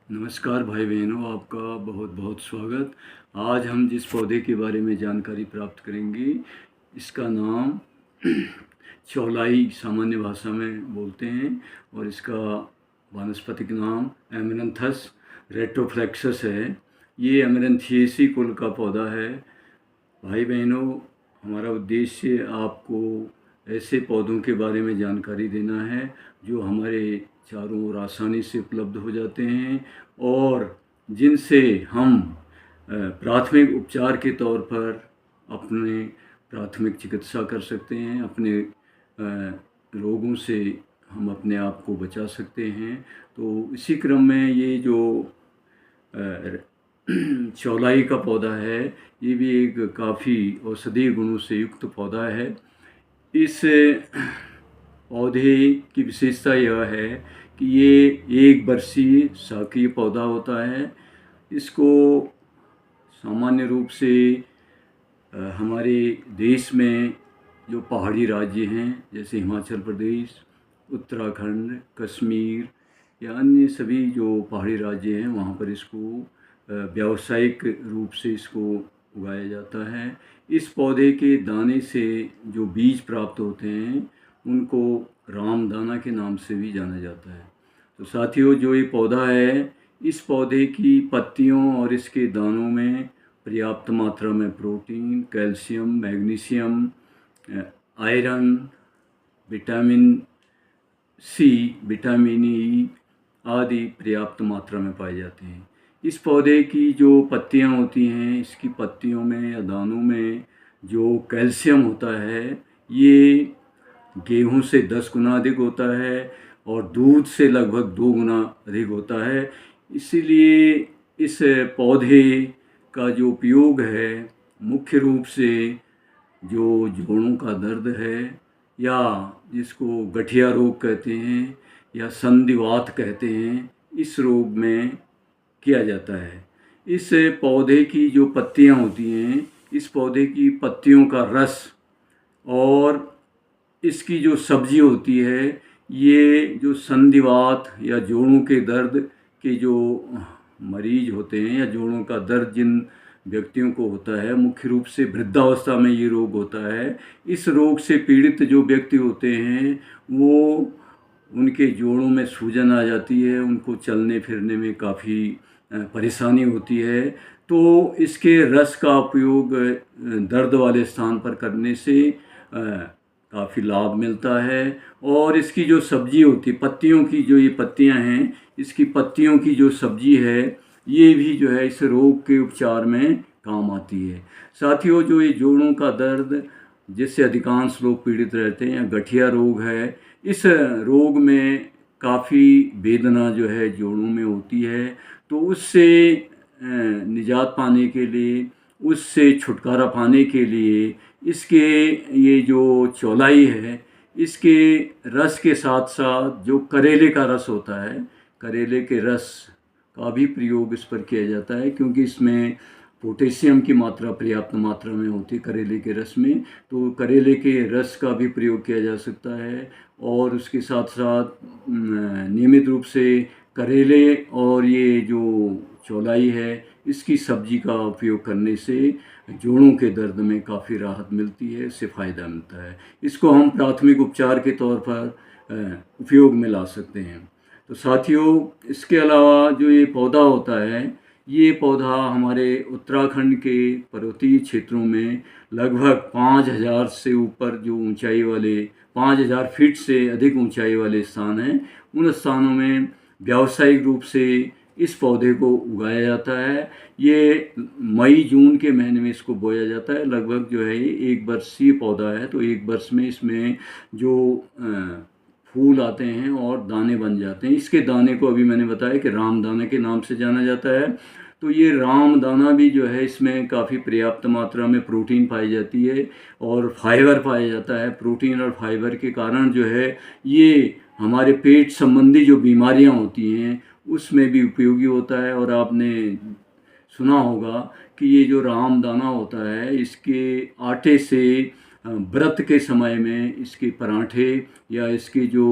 नमस्कार भाई बहनों, आपका बहुत बहुत स्वागत। आज हम जिस पौधे के बारे में जानकारी प्राप्त करेंगे, इसका नाम चौलाई सामान्य भाषा में बोलते हैं और इसका वानस्पतिक नाम एमरंथस रेट्रोफ्लेक्सस है। ये एमरंथिएसी कुल का पौधा है। भाई बहनों, हमारा उद्देश्य आपको ऐसे पौधों के बारे में जानकारी देना है जो हमारे चारों ओर आसानी से उपलब्ध हो जाते हैं और जिनसे हम प्राथमिक उपचार के तौर पर अपने प्राथमिक चिकित्सा कर सकते हैं। अपने रोगों से हम अपने आप को बचा सकते हैं। तो इसी क्रम में ये जो चौलाई का पौधा है, ये भी एक काफ़ी औषधीय गुणों से युक्त पौधा है। इस पौधे की विशेषता यह है कि ये एक वर्षीय शाकीय पौधा होता है। इसको सामान्य रूप से हमारे देश में जो पहाड़ी राज्य हैं जैसे हिमाचल प्रदेश, उत्तराखंड, कश्मीर या अन्य सभी जो पहाड़ी राज्य हैं वहाँ पर इसको व्यावसायिक रूप से इसको उगाया जाता है। इस पौधे के दाने से जो बीज प्राप्त होते हैं उनको रामदाना के नाम से भी जाना जाता है। तो साथियों, जो ये पौधा है, इस पौधे की पत्तियों और इसके दानों में पर्याप्त मात्रा में protein, calcium, magnesium, iron, vitamin C, vitamin E आदि पर्याप्त मात्रा में पाए जाते हैं। इस पौधे की जो पत्तियां होती हैं, इसकी पत्तियों में या दानों में जो कैल्शियम होता है, ये गेहूं से 10 गुना अधिक होता है और दूध से लगभग 2 गुना अधिक होता है। इसीलिए इस पौधे का जो उपयोग है, मुख्य रूप से जो जोड़ों का दर्द है या जिसको गठिया रोग कहते हैं या संधिवात कहते हैं, इस रोग में किया जाता है। इस पौधे की जो पत्तियां होती हैं, इस पौधे की पत्तियों का रस और इसकी जो सब्जी होती है, ये जो संधिवात या जोड़ों के दर्द के जो मरीज होते हैं या जोड़ों का दर्द जिन व्यक्तियों को होता है, मुख्य रूप से वृद्धावस्था में ये रोग होता है। इस रोग से पीड़ित जो व्यक्ति होते हैं, वो उनके जोड़ों में सूजन आ जाती है, उनको चलने फिरने में काफ़ी परेशानी होती है। तो इसके रस का उपयोग दर्द वाले स्थान पर करने से काफ़ी लाभ मिलता है। और इसकी जो सब्जी होती, पत्तियों की जो ये पत्तियां हैं, इसकी पत्तियों की जो सब्जी है, ये भी जो है इस रोग के उपचार में काम आती है। साथियों, जो ये जोड़ों का दर्द जिससे अधिकांश लोग पीड़ित रहते हैं या गठिया रोग है, इस रोग में काफ़ी वेदना जो है जोड़ों में होती है। तो उससे निजात पाने के लिए, उससे छुटकारा पाने के लिए इसके ये जो चौलाई है, इसके रस के साथ साथ जो करेले का रस होता है, करेले के रस का भी प्रयोग इस पर किया जाता है, क्योंकि इसमें पोटेशियम की मात्रा पर्याप्त मात्रा में होती है करेले के रस में। तो करेले के रस का भी प्रयोग किया जा सकता है और उसके साथ साथ नियमित रूप से करेले और ये जो चौलाई है, इसकी सब्जी का उपयोग करने से जोड़ों के दर्द में काफ़ी राहत मिलती है, इससे फ़ायदा मिलता है। इसको हम प्राथमिक उपचार के तौर पर उपयोग में ला सकते हैं। तो साथियों, इसके अलावा जो ये पौधा होता है, ये पौधा हमारे उत्तराखंड के पर्वतीय क्षेत्रों में लगभग 5000 से ऊपर जो ऊंचाई वाले 5000 फीट से अधिक ऊंचाई वाले स्थान हैं, उन स्थानों में व्यावसायिक रूप से इस पौधे को उगाया जाता है। ये मई जून के महीने में इसको बोया जाता है। लगभग जो है ये 1 वर्षीय पौधा है, तो 1 वर्ष में इसमें जो फूल आते हैं और दाने बन जाते हैं। इसके दाने को अभी मैंने बताया कि रामदाना के नाम से जाना जाता है। तो ये रामदाना भी जो है, इसमें काफ़ी पर्याप्त मात्रा में प्रोटीन पाई जाती है और फाइबर पाया जाता है। प्रोटीन और फाइबर के कारण जो है ये हमारे पेट संबंधी जो बीमारियां होती हैं उसमें भी उपयोगी होता है। और आपने सुना होगा कि ये जो रामदाना होता है, इसके आटे से व्रत के समय में इसके पराठे या इसके जो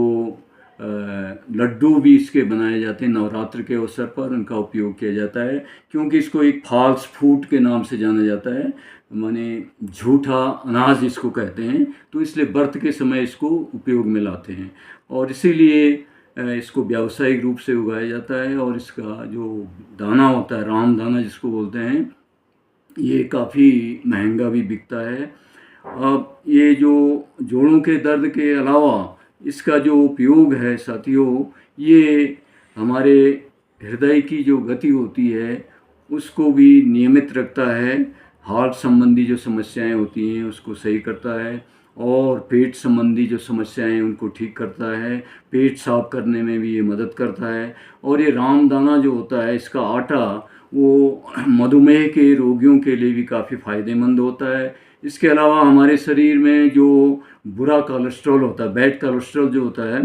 लड्डू भी इसके बनाए जाते हैं नवरात्र के अवसर पर, उनका उपयोग किया जाता है, क्योंकि इसको एक फाल्स फूड के नाम से जाना जाता है, माने झूठा अनाज इसको कहते हैं। तो इसलिए व्रत के समय इसको उपयोग में लाते हैं और इसीलिए इसको व्यावसायिक रूप से उगाया जाता है। और इसका जो दाना होता है, राम दाना जिसको बोलते हैं, ये काफ़ी महंगा भी बिकता है। अब ये जो जोड़ों के दर्द के अलावा इसका जो उपयोग है साथियों, ये हमारे हृदय की जो गति होती है उसको भी नियमित रखता है, हार्ट संबंधी जो समस्याएं होती हैं उसको सही करता है, और पेट संबंधी जो समस्याएं हैं उनको ठीक करता है, पेट साफ करने में भी ये मदद करता है। और ये रामदाना जो होता है, इसका आटा, वो मधुमेह के रोगियों के लिए भी काफ़ी फ़ायदेमंद होता है। इसके अलावा हमारे शरीर में जो बुरा कोलेस्ट्रॉल होता है, बैड कोलेस्ट्रॉल जो होता है,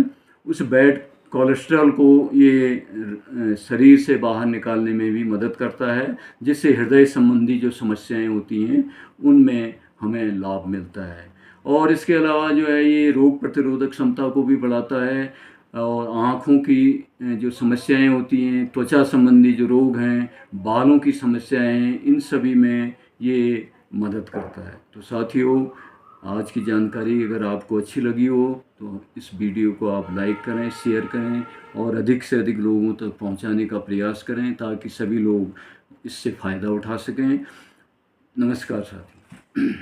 उस बैड कोलेस्ट्रॉल को ये शरीर से बाहर निकालने में भी मदद करता है, जिससे हृदय संबंधी जो समस्याएं होती हैं उनमें हमें लाभ मिलता है। और इसके अलावा जो है ये रोग प्रतिरोधक क्षमता को भी बढ़ाता है, और आँखों की जो समस्याएं होती हैं, त्वचा संबंधी जो रोग हैं, बालों की समस्याएं हैं, इन सभी में ये मदद करता है। तो साथियों, आज की जानकारी अगर आपको अच्छी लगी हो तो इस वीडियो को आप लाइक करें, शेयर करें और अधिक से अधिक लोगों तक पहुंचाने का प्रयास करें, ताकि सभी लोग इससे फ़ायदा उठा सकें। नमस्कार साथियों।